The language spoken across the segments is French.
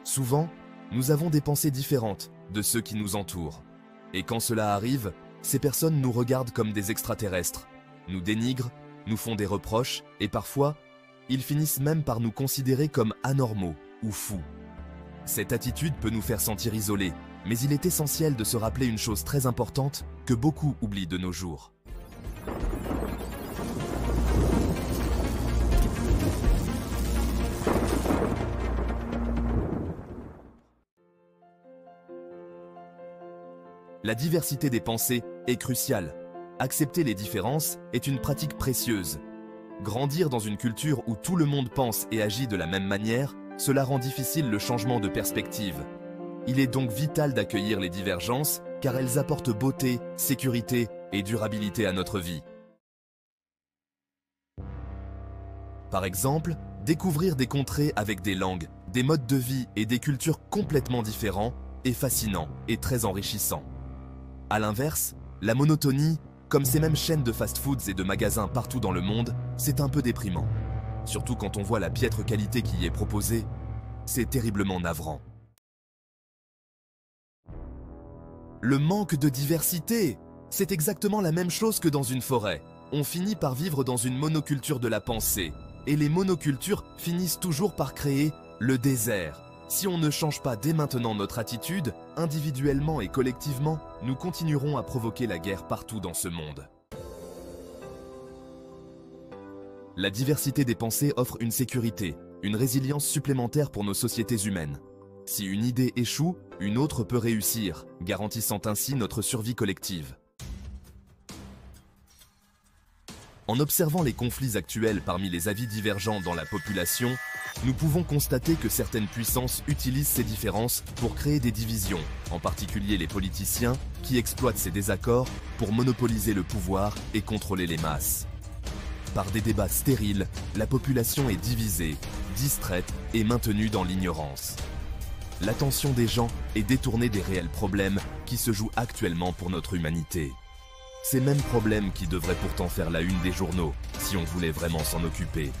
Souvent, nous avons des pensées différentes de ceux qui nous entourent. Et quand cela arrive, ces personnes nous regardent comme des extraterrestres, nous dénigrent, nous font des reproches et parfois, ils finissent même par nous considérer comme anormaux ou fous. Cette attitude peut nous faire sentir isolés, mais il est essentiel de se rappeler une chose très importante que beaucoup oublient de nos jours. La diversité des pensées est cruciale. Accepter les différences est une pratique précieuse. Grandir dans une culture où tout le monde pense et agit de la même manière, cela rend difficile le changement de perspective. Il est donc vital d'accueillir les divergences car elles apportent beauté, sécurité et durabilité à notre vie. Par exemple, découvrir des contrées avec des langues, des modes de vie et des cultures complètement différents est fascinant et très enrichissant. A l'inverse, la monotonie, comme ces mêmes chaînes de fast-foods et de magasins partout dans le monde, c'est un peu déprimant. Surtout quand on voit la piètre qualité qui y est proposée, c'est terriblement navrant. Le manque de diversité, c'est exactement la même chose que dans une forêt. On finit par vivre dans une monoculture de la pensée, et les monocultures finissent toujours par créer le désert. Si on ne change pas dès maintenant notre attitude, individuellement et collectivement, nous continuerons à provoquer la guerre partout dans ce monde. La diversité des pensées offre une sécurité, une résilience supplémentaire pour nos sociétés humaines. Si une idée échoue, une autre peut réussir, garantissant ainsi notre survie collective. En observant les conflits actuels parmi les avis divergents dans la population, nous pouvons constater que certaines puissances utilisent ces différences pour créer des divisions, en particulier les politiciens qui exploitent ces désaccords pour monopoliser le pouvoir et contrôler les masses. Par des débats stériles, la population est divisée, distraite et maintenue dans l'ignorance. L'attention des gens est détournée des réels problèmes qui se jouent actuellement pour notre humanité. Ces mêmes problèmes qui devraient pourtant faire la une des journaux, si on voulait vraiment s'en occuper.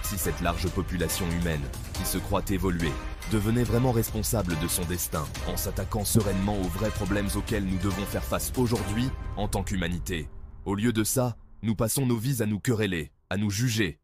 Si cette large population humaine, qui se croit évoluer, devenait vraiment responsable de son destin, en s'attaquant sereinement aux vrais problèmes auxquels nous devons faire face aujourd'hui en tant qu'humanité. Au lieu de ça, nous passons nos vies à nous quereller, à nous juger.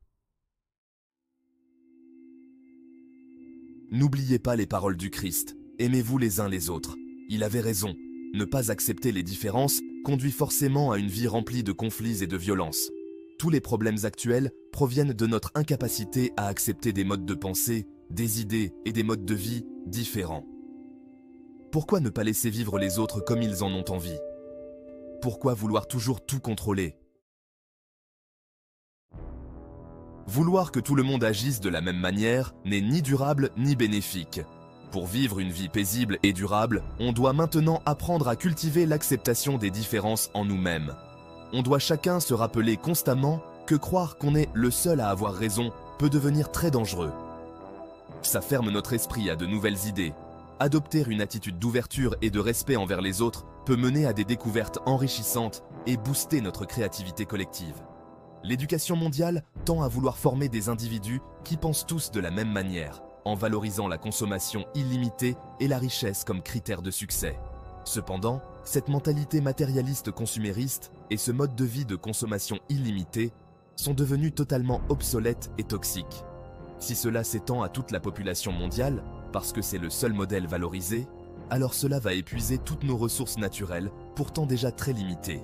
N'oubliez pas les paroles du Christ, aimez-vous les uns les autres. Il avait raison, ne pas accepter les différences conduit forcément à une vie remplie de conflits et de violences. Tous les problèmes actuels proviennent de notre incapacité à accepter des modes de pensée, des idées et des modes de vie différents. Pourquoi ne pas laisser vivre les autres comme ils en ont envie? Pourquoi vouloir toujours tout contrôler? Vouloir que tout le monde agisse de la même manière n'est ni durable ni bénéfique. Pour vivre une vie paisible et durable, on doit maintenant apprendre à cultiver l'acceptation des différences en nous-mêmes. On doit chacun se rappeler constamment que croire qu'on est le seul à avoir raison peut devenir très dangereux. Ça ferme notre esprit à de nouvelles idées. Adopter une attitude d'ouverture et de respect envers les autres peut mener à des découvertes enrichissantes et booster notre créativité collective. L'éducation mondiale tend à vouloir former des individus qui pensent tous de la même manière, en valorisant la consommation illimitée et la richesse comme critères de succès. Cependant, cette mentalité matérialiste consumériste et ce mode de vie de consommation illimitée sont devenus totalement obsolètes et toxiques. Si cela s'étend à toute la population mondiale, parce que c'est le seul modèle valorisé, alors cela va épuiser toutes nos ressources naturelles, pourtant déjà très limitées.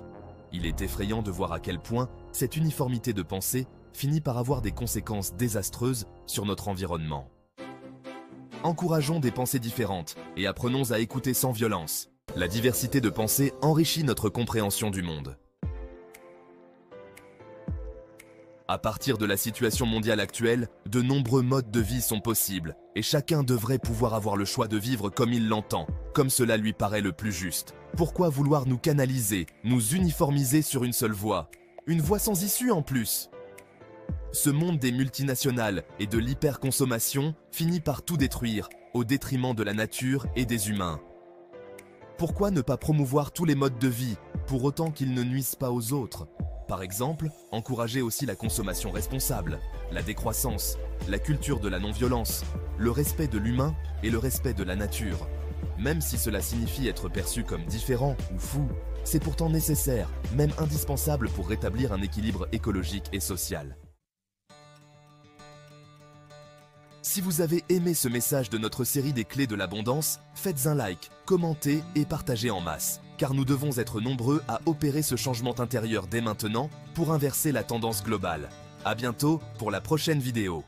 Il est effrayant de voir à quel point cette uniformité de pensée finit par avoir des conséquences désastreuses sur notre environnement. Encourageons des pensées différentes et apprenons à écouter sans violence. La diversité de pensée enrichit notre compréhension du monde. À partir de la situation mondiale actuelle, de nombreux modes de vie sont possibles et chacun devrait pouvoir avoir le choix de vivre comme il l'entend, comme cela lui paraît le plus juste. Pourquoi vouloir nous canaliser, nous uniformiser sur une seule voie? Une voie sans issue en plus. Ce monde des multinationales et de l'hyperconsommation finit par tout détruire, au détriment de la nature et des humains. Pourquoi ne pas promouvoir tous les modes de vie, pour autant qu'ils ne nuisent pas aux autres? Par exemple, encourager aussi la consommation responsable, la décroissance, la culture de la non-violence, le respect de l'humain et le respect de la nature. Même si cela signifie être perçu comme différent ou fou, c'est pourtant nécessaire, même indispensable pour rétablir un équilibre écologique et social. Si vous avez aimé ce message de notre série des clés de l'abondance, faites un like, commentez et partagez en masse, car nous devons être nombreux à opérer ce changement intérieur dès maintenant pour inverser la tendance globale. À bientôt pour la prochaine vidéo.